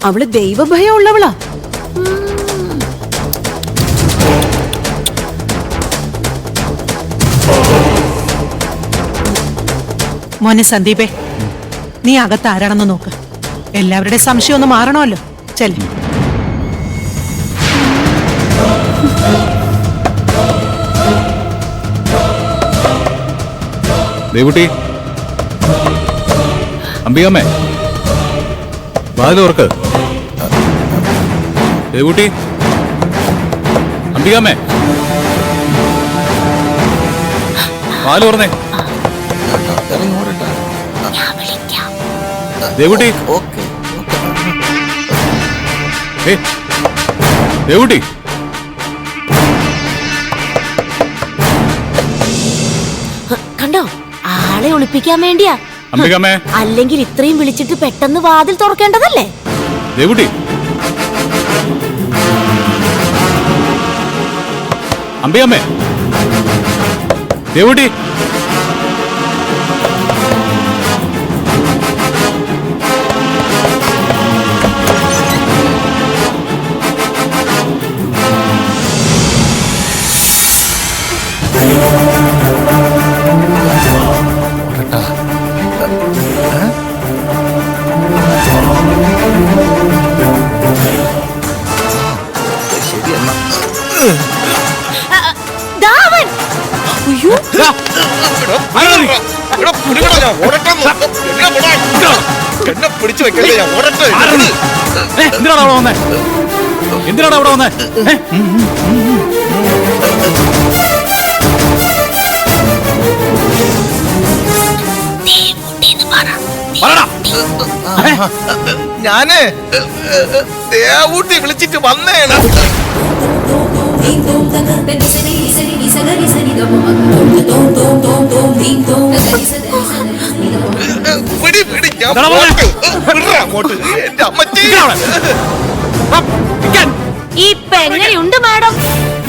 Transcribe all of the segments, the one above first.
അവള് ദൈവഭയം ഉള്ളവളാ. മോനെ സന്ദീപേ, നീ അകത്ത് ആരാണെന്ന് നോക്ക്. എല്ലാവരുടെ സംശയം ഒന്ന് മാറണമല്ലോ. ചെല്ല്. ദേവുട്ടി, അംബികമ്മേ, വാതിലോർക്ക്. ദേവുട്ടി, അംബികമ്മേ, വാതിലോർന്നേ. ദേവുട്ടി, ദേവുട്ടി, കണ്ടോ, ആളെ ഒളിപ്പിക്കാൻ വേണ്ടിയാ. അംബികമ്മേ, അല്ലെങ്കിൽ ഇത്രയും വിളിച്ചിട്ട് പെട്ടെന്ന് വാതിൽ തുറക്കേണ്ടതല്ലേ? ദേവുട്ടി, അംബികമ്മേ, ദേവുട്ടി, എന്തിനാണ് അവിടെ വന്നേ? ഞാന് ദേവൂട്ടി വിളിച്ചിട്ട് വന്നേണ്. ഇപ്പൊ എങ്ങനെയുണ്ട് മാഡം?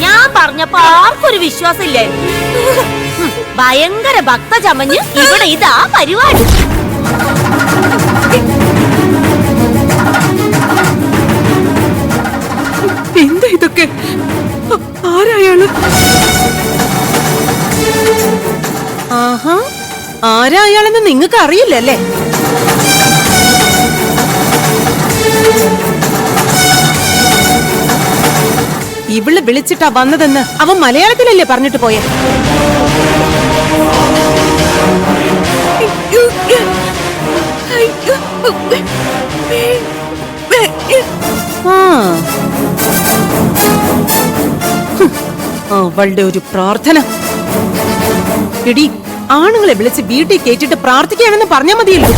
ഞാൻ പറഞ്ഞപ്പോ ആർക്കൊരു വിശ്വാസം ഇല്ലായിരുന്നു. ഭയങ്കര ഭക്ത ചമഞ്ഞ് ഇവിടെ ഇതാ പരിപാടി. എന്താ ഇതൊക്കെ? ആരായാള്? ആഹാ, ആരായാളെന്ന് നിങ്ങൾക്ക് അറിയില്ലല്ലേ? ഇവള് വിളിച്ചിട്ടാ വന്നതെന്ന് അവൻ മലയാളത്തിലല്ലേ പറഞ്ഞിട്ട് പോയെ? അവളുടെ ഒരു പ്രാർത്ഥന. എടി, ആണുങ്ങളെ വിളിച്ച് വീട്ടിൽ കേട്ടിട്ട് പ്രാർത്ഥിക്കാമെന്ന് പറഞ്ഞാൽ മതിയല്ലോ.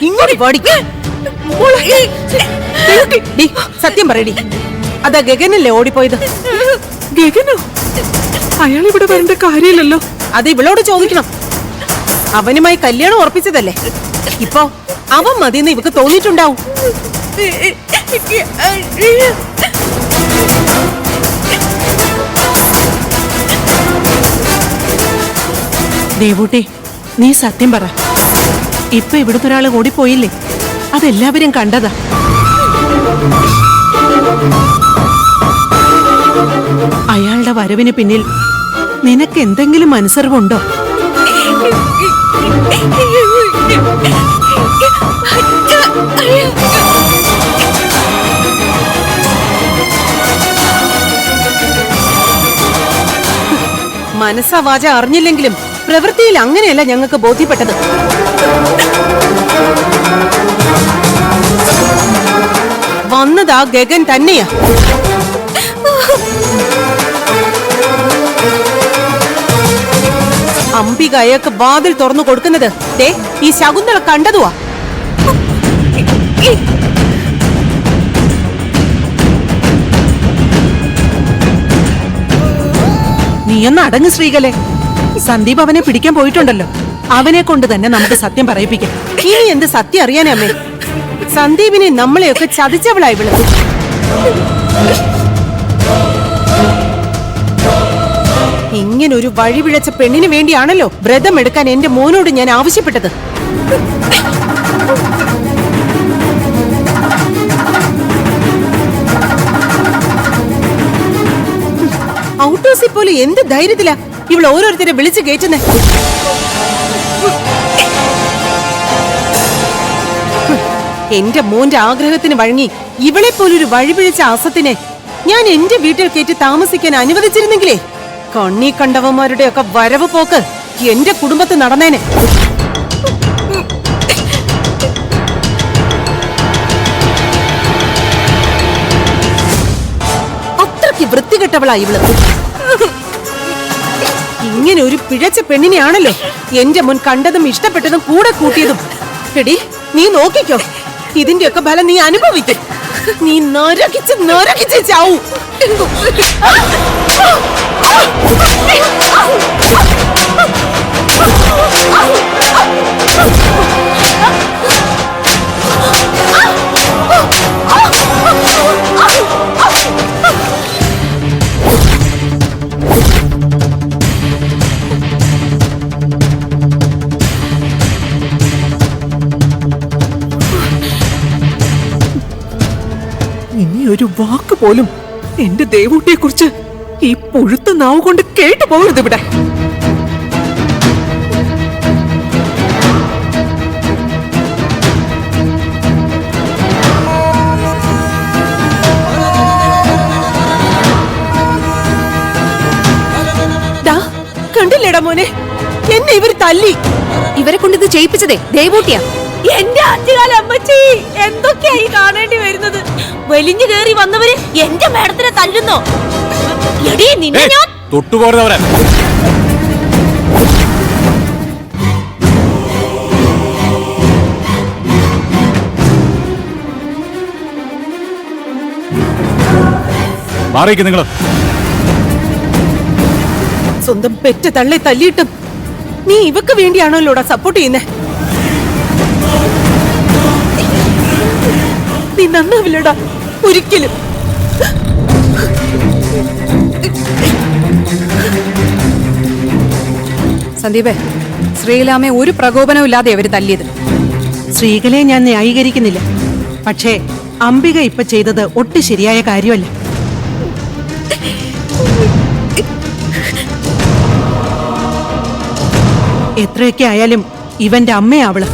ഇങ്ങോട്ട് പാടി. സത്യം പറയടി, അതാ ഗഗനല്ലേ ഓടിപ്പോയത്? ഗഗനോ? അയാൾ ഇവിടെ വരേണ്ട കാര്യമില്ലല്ലോ. അത് ഇവളോട് ചോദിക്കണം. അവനുമായി കല്യാണം ഉറപ്പിച്ചതല്ലേ? ഇപ്പൊ അവൻ മതിയെന്ന് ഇവക്ക് തോന്നിയിട്ടുണ്ടാവും. ദേവൂട്ടി, നീ സത്യം പറ. ഇപ്പൊ ഇവിടുത്തെ ഒരാൾ ഓടിപ്പോയില്ലേ? അതെല്ലാവരും കണ്ടതാ. അയാളുടെ വരവിന് പിന്നിൽ നിനക്ക് എന്തെങ്കിലും മനസ്സറിവുണ്ടോ? മനസ്സാ വാച അറിഞ്ഞില്ലെങ്കിലും പ്രവൃത്തിയിൽ അങ്ങനെയല്ല ഞങ്ങൾക്ക് ബോധ്യപ്പെട്ടത്. വന്നതാ ഗഗൻ തന്നെയാ. അംബിക അയാൾക്ക് വാതിൽ തുറന്നു കൊടുക്കുന്നത് ഈ ശകുന്തള കണ്ടതുവാ. നീയൊന്ന് അടങ്ങ് ശ്രീകലേ. സന്ദീപ് അവനെ പിടിക്കാൻ പോയിട്ടുണ്ടല്ലോ. അവനെ കൊണ്ട് തന്നെ നമുക്ക് സത്യം പറയിപ്പിക്കാം. ഇനി എന്ത് സത്യം അറിയാനേ അമ്മേ? സന്ദീപിനെ നമ്മളെയൊക്കെ ചതിച്ചവളായി വിളിച്ചു. ഇങ്ങനൊരു വഴിപിഴച്ച പെണ്ണിന് വേണ്ടിയാണല്ലോ വ്രതം എടുക്കാൻ എന്റെ മോനോട് ഞാൻ ആവശ്യപ്പെട്ടത്. ഔട്ട് ഹൗസിൽ പോലെ എന്ത് ധൈര്യത്തിലാ ഇവൾ ഓരോരുത്തരെ വിളിച്ചു കയറ്റുന്നേ. എന്റെ മോന്റെ ആഗ്രഹത്തിന് വഴങ്ങി ഇവളെ പോലൊരു വഴിപിഴച്ച അസത്തിനെ ഞാൻ എന്റെ വീട്ടിൽ കയറ്റി താമസിക്കാൻ അനുവദിച്ചിരുന്നെങ്കിലേ കണ്ണി കണ്ടവന്മാരുടെ ഒക്കെ വരവ് പോക്ക് എന്റെ കുടുംബത്തിൽ നടന്നേനെ. അത്രയ്ക്ക് വൃത്തികെട്ടവളാ ഇവള്. ഇങ്ങനെ ഒരു പിഴച്ച പെണ്ണിനെയാണല്ലോ എന്റെ മുൻ കണ്ടതും ഇഷ്ടപ്പെട്ടതും കൂടെ കൂട്ടിയതും. എടി നീ നോക്കിക്കോ, ഇതിന്റെയൊക്കെ ഫലം നീ അനുഭവിക്കും. നീ നരകിച്ച് ചാവൂ. ഇനി ഒരു വാക്ക് പോലും എന്റെ ദേവൂട്ടിയെ കുറിച്ച് ഈ പുഴുത്ത നാവ് കൊണ്ട് കേട്ടു പോകരുത് ഇവിടെ. കണ്ടില്ലേടാ മോനെ, എന്നെ ഇവർ തല്ലി. ഇവരെ കൊണ്ട് ഇത് ചെയ്യിപ്പിച്ചതേ ദേവൂട്ടിയാ. എന്റെ ആറ്റുകാല അമ്മച്ചി, എന്തൊക്കെയായി കാണേണ്ടി വരുന്നത്? വലിഞ്ഞു കയറി വന്നവര് എന്റെ മേഡത്തിനെ തല്ലുന്നോ? എടീ നിന്നെ ഞാൻ തൊട്ടുപോരുന്നവരെ മാറിയിരിക്കും നിങ്ങള്. സ്വന്തം പെറ്റ തള്ളെ തല്ലിയിട്ടും നീ ഇവക്ക് വേണ്ടിയാണല്ലോടാ സപ്പോർട്ട് ചെയ്യുന്നേ. നീ നന്നാവില്ലടാ ഒരിക്കലും. സന്ദീപേ, ശ്രീലാമെ ഒരു പ്രകോപനവും ഇല്ലാതെ അവര് തല്ലിയത്. സ്ത്രീകളെ ഞാൻ ന്യായീകരിക്കുന്നില്ല, പക്ഷേ അംബിക ഇപ്പൊ ചെയ്തത് ഒട്ടും ശരിയായ കാര്യമല്ല. എത്രയൊക്കെ ആയാലും ഇവന്റെ അമ്മയാവള്.